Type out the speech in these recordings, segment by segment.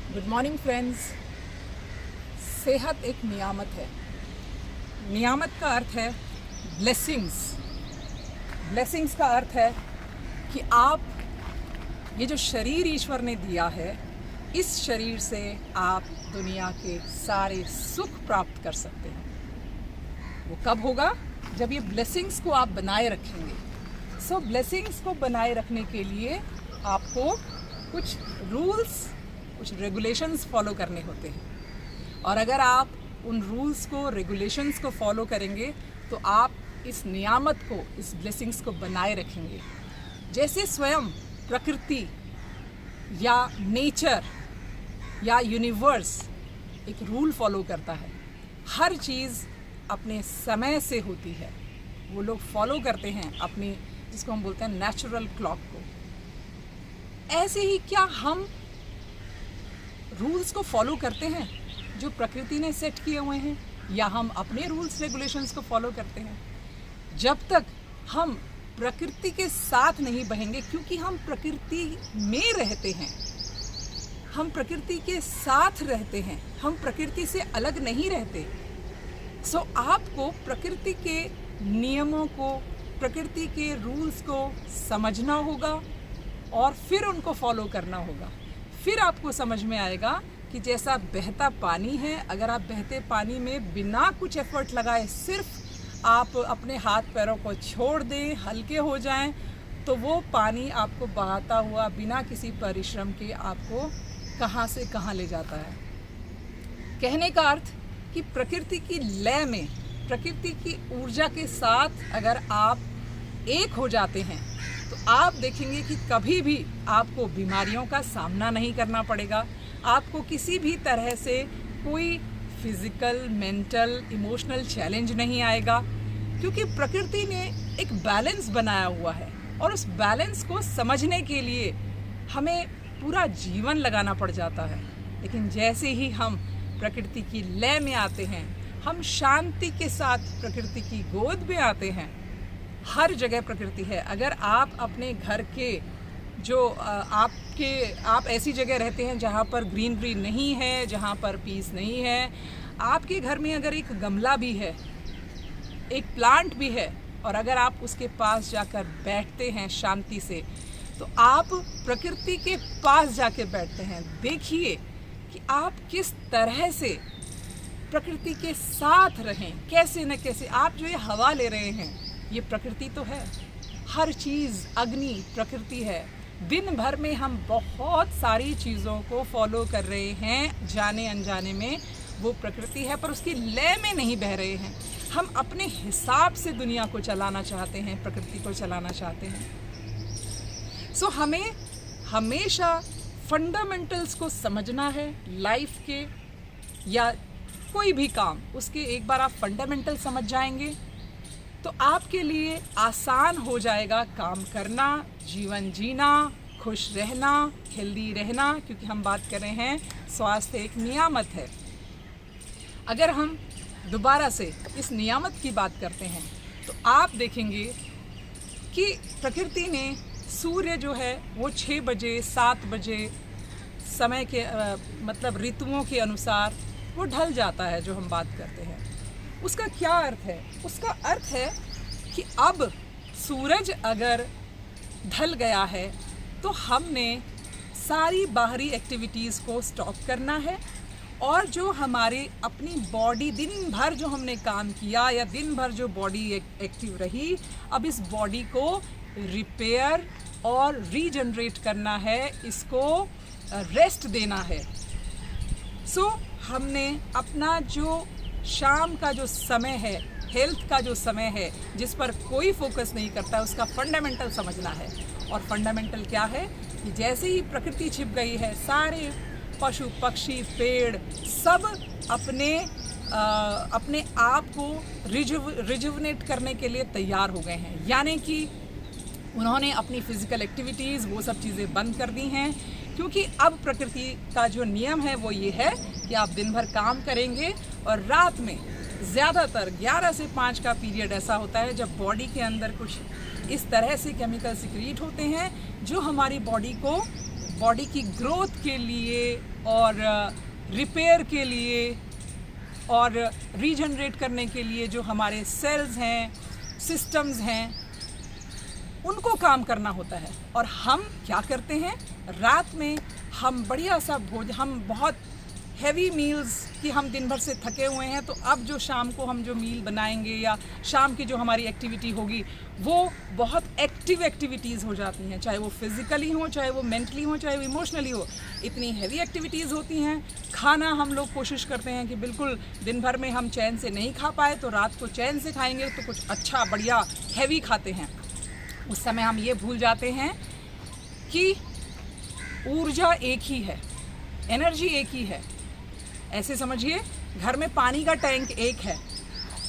Good morning friends. सेहत एक नियामत है। नियामत का अर्थ है ब्लेसिंग्स। ब्लेसिंग्स का अर्थ है कि आप ये जो शरीर ईश्वर ने दिया है, इस शरीर से आप दुनिया के सारे सुख प्राप्त कर सकते हैं। वो कब होगा? जब ये ब्लेसिंग्स को आप बनाए रखेंगे। सो ब्लेसिंग्स को बनाए रखने के लिए आपको कुछ रूल्स, कुछ रेगुलेशंस फॉलो करने होते हैं। और अगर आप उन रूल्स को, रेगुलेशंस को फॉलो करेंगे तो आप इस नियामत को, इस ब्लेसिंग्स को बनाए रखेंगे। जैसे स्वयं प्रकृति या नेचर या यूनिवर्स एक रूल फॉलो करता है, हर चीज़ अपने समय से होती है। वो लोग फॉलो करते हैं अपनी, जिसको हम बोलते हैं नेचुरल क्लॉक को। ऐसे ही क्या हम रूल्स को फॉलो करते हैं जो प्रकृति ने सेट किए हुए हैं, या हम अपने रूल्स रेगुलेशंस को फॉलो करते हैं? जब तक हम प्रकृति के साथ नहीं बहेंगे, क्योंकि हम प्रकृति में रहते हैं, हम प्रकृति के साथ रहते हैं, हम प्रकृति से अलग नहीं रहते। सो आपको प्रकृति के नियमों को, प्रकृति के रूल्स को समझना होगा और फिर उनको फॉलो करना होगा। फिर आपको समझ में आएगा कि जैसा बहता पानी है, अगर आप बहते पानी में बिना कुछ एफर्ट लगाए सिर्फ आप अपने हाथ पैरों को छोड़ दें, हल्के हो जाएं, तो वो पानी आपको बहाता हुआ बिना किसी परिश्रम के आपको कहाँ से कहाँ ले जाता है। कहने का अर्थ कि प्रकृति की लय में, प्रकृति की ऊर्जा के साथ अगर आप एक हो जाते हैं तो आप देखेंगे कि कभी भी आपको बीमारियों का सामना नहीं करना पड़ेगा। आपको किसी भी तरह से कोई फिजिकल, मेंटल, इमोशनल चैलेंज नहीं आएगा, क्योंकि प्रकृति ने एक बैलेंस बनाया हुआ है। और उस बैलेंस को समझने के लिए हमें पूरा जीवन लगाना पड़ जाता है। लेकिन जैसे ही हम प्रकृति की लय में आते हैं, हम शांति के साथ प्रकृति की गोद में आते हैं। हर जगह प्रकृति है। अगर आप अपने घर के जो आप ऐसी जगह रहते हैं जहाँ पर ग्रीनरी नहीं है, जहाँ पर पीस नहीं है, आपके घर में अगर एक गमला भी है, एक प्लांट भी है, और अगर आप उसके पास जाकर बैठते हैं शांति से, तो आप प्रकृति के पास जाके बैठते हैं। देखिए कि आप किस तरह से प्रकृति के साथ रहें। कैसे न कैसे आप जो ये हवा ले रहे हैं, ये प्रकृति तो है। हर चीज़, अग्नि प्रकृति है। दिन भर में हम बहुत सारी चीज़ों को फॉलो कर रहे हैं, जाने अनजाने में वो प्रकृति है, पर उसकी लय में नहीं बह रहे हैं। हम अपने हिसाब से दुनिया को चलाना चाहते हैं, प्रकृति को चलाना चाहते हैं। सो हमें हमेशा फंडामेंटल्स को समझना है लाइफ के, या कोई भी काम, उसके एक बार आप फंडामेंटल समझ जाएंगे तो आपके लिए आसान हो जाएगा काम करना, जीवन जीना, खुश रहना, हेल्दी रहना, क्योंकि हम बात कर रहे हैं स्वास्थ्य एक नियामत है। अगर हम दोबारा से इस नियामत की बात करते हैं तो आप देखेंगे कि प्रकृति ने सूर्य जो है वो 6 बजे, 7 बजे समय के मतलब ऋतुओं के अनुसार वो ढल जाता है, जो हम बात करते हैं। उसका क्या अर्थ है? उसका अर्थ है कि अब सूरज अगर ढल गया है तो हमने सारी बाहरी एक्टिविटीज़ को स्टॉप करना है, और जो हमारी अपनी बॉडी दिन भर जो हमने काम किया, या दिन भर जो बॉडी एक्टिव रही, अब इस बॉडी को रिपेयर और रीजनरेट करना है, इसको रेस्ट देना है। सो हमने अपना जो शाम का जो समय है, हेल्थ का जो समय है, जिस पर कोई फोकस नहीं करता, उसका फंडामेंटल समझना है। और फंडामेंटल क्या है कि जैसे ही प्रकृति छिप गई है, सारे पशु पक्षी पेड़ सब अपने आप को रिजुवनेट करने के लिए तैयार हो गए हैं। यानी कि उन्होंने अपनी फिजिकल एक्टिविटीज़ वो सब चीज़ें बंद कर दी हैं, क्योंकि अब प्रकृति का जो नियम है वो ये है कि आप दिन भर काम करेंगे और रात में ज़्यादातर 11 से 5 का पीरियड ऐसा होता है जब बॉडी के अंदर कुछ इस तरह से केमिकल सिक्रीट होते हैं जो हमारी बॉडी को बॉडी की ग्रोथ के लिए और रिपेयर के लिए और रीजनरेट करने के लिए जो हमारे सेल्स हैं, सिस्टम्स हैं, उनको काम करना होता है। और हम क्या करते हैं, रात में हम बढ़िया सा हम बहुत हैवी मील्स कि हम दिन भर से थके हुए हैं, तो अब जो शाम को हम जो मील बनाएंगे या शाम की जो हमारी एक्टिविटी होगी वो बहुत एक्टिव एक्टिविटीज़ हो जाती हैं, चाहे वो फिज़िकली हो, चाहे वो मेंटली हो, चाहे वो इमोशनली हो। इतनी हैवी एक्टिविटीज़ होती हैं। खाना हम लोग कोशिश करते हैं कि बिल्कुल दिन भर में हम चैन से नहीं खा पाए तो रात को चैन से खाएंगे, तो कुछ अच्छा बढ़िया हैवी खाते हैं। उस समय हम ये भूल जाते हैं कि ऊर्जा एक ही है, एनर्जी एक ही है। ऐसे समझिए घर में पानी का टैंक एक है,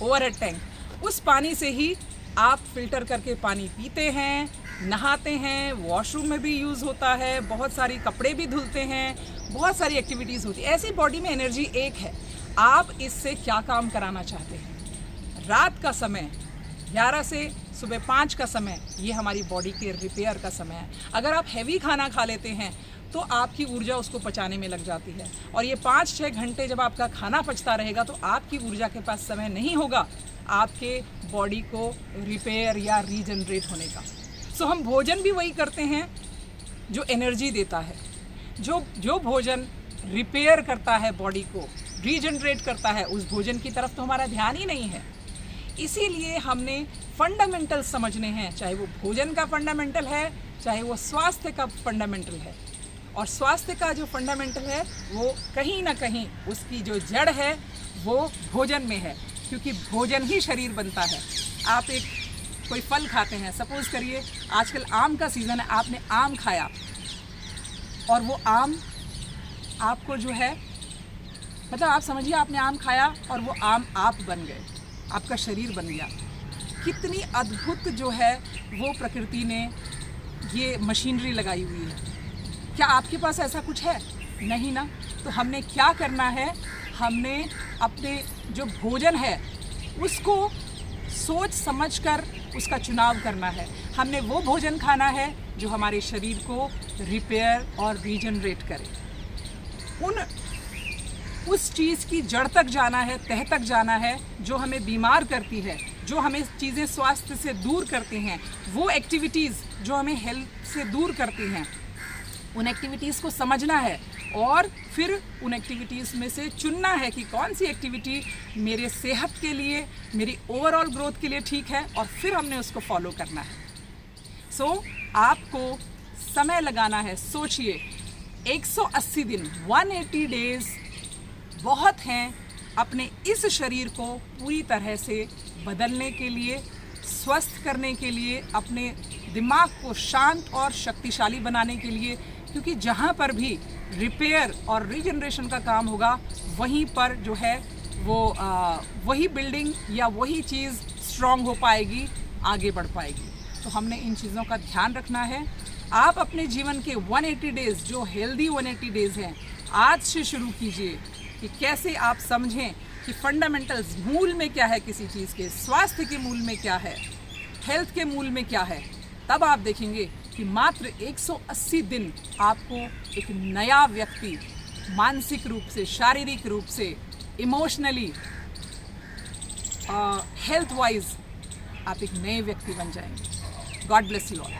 ओवरहेड टैंक। उस पानी से ही आप फिल्टर करके पानी पीते हैं, नहाते हैं, वॉशरूम में भी यूज़ होता है, बहुत सारी कपड़े भी धुलते हैं, बहुत सारी एक्टिविटीज़ होती है। ऐसी बॉडी में एनर्जी एक है। आप इससे क्या काम कराना चाहते हैं? रात का समय 11 से सुबह 5 का समय, ये हमारी बॉडी के रिपेयर का समय है। अगर आप हैवी खाना खा लेते हैं तो आपकी ऊर्जा उसको पचाने में लग जाती है, और ये 5-6 घंटे जब आपका खाना पचता रहेगा तो आपकी ऊर्जा के पास समय नहीं होगा आपके बॉडी को रिपेयर या रीजनरेट होने का। सो हम भोजन भी वही करते हैं जो एनर्जी देता है, जो भोजन रिपेयर करता है, बॉडी को रीजनरेट करता है, उस भोजन की तरफ तो हमारा ध्यान ही नहीं है। इसीलिए हमने फंडामेंटल समझने हैं, चाहे वो भोजन का फंडामेंटल है, चाहे वो स्वास्थ्य का फंडामेंटल है। और स्वास्थ्य का जो फंडामेंटल है वो कहीं ना कहीं उसकी जो जड़ है वो भोजन में है, क्योंकि भोजन ही शरीर बनता है। आप कोई फल खाते हैं, सपोज करिए आजकल आम का सीज़न है, आपने आम खाया और वो आम आपको जो है, मतलब आप समझिए आपने आम खाया और वो आम आप बन गए, आपका शरीर बन गया। कितनी अद्भुत जो है वो प्रकृति ने ये मशीनरी लगाई हुई है। क्या आपके पास ऐसा कुछ है? नहीं ना। तो हमने क्या करना है, हमने अपने जो भोजन है उसको सोच समझकर उसका चुनाव करना है। हमने वो भोजन खाना है जो हमारे शरीर को रिपेयर और रीजनरेट करे। उस चीज़ की जड़ तक जाना है, तह तक जाना है जो हमें बीमार करती है, जो हमें चीज़ें स्वास्थ्य से दूर करती हैं, वो एक्टिविटीज़ जो हमें हेल्थ से दूर करती हैं, उन एक्टिविटीज़ को समझना है और फिर उन एक्टिविटीज़ में से चुनना है कि कौन सी एक्टिविटी मेरे सेहत के लिए, मेरी ओवरऑल ग्रोथ के लिए ठीक है, और फिर हमने उसको फॉलो करना है। सो आपको समय लगाना है। सोचिए 180 दिन 180 डेज़ बहुत हैं अपने इस शरीर को पूरी तरह से बदलने के लिए, स्वस्थ करने के लिए, अपने दिमाग को शांत और शक्तिशाली बनाने के लिए। क्योंकि जहाँ पर भी रिपेयर और रीजनरेशन का काम होगा वहीं पर जो है वो वही बिल्डिंग या वही चीज़ स्ट्रॉन्ग हो पाएगी, आगे बढ़ पाएगी। तो हमने इन चीज़ों का ध्यान रखना है। आप अपने जीवन के 180 डेज़ जो हेल्दी 180 डेज़ हैं आज से शुरू कीजिए कि कैसे आप समझें कि फंडामेंटल्स, मूल में क्या है किसी चीज़ के, स्वास्थ्य के मूल में क्या है, हेल्थ के मूल में क्या है। तब आप देखेंगे कि मात्र 180 दिन आपको एक नया व्यक्ति मानसिक रूप से, शारीरिक रूप से, इमोशनली, हेल्थ वाइज आप एक नए व्यक्ति बन जाएंगे। God bless you all.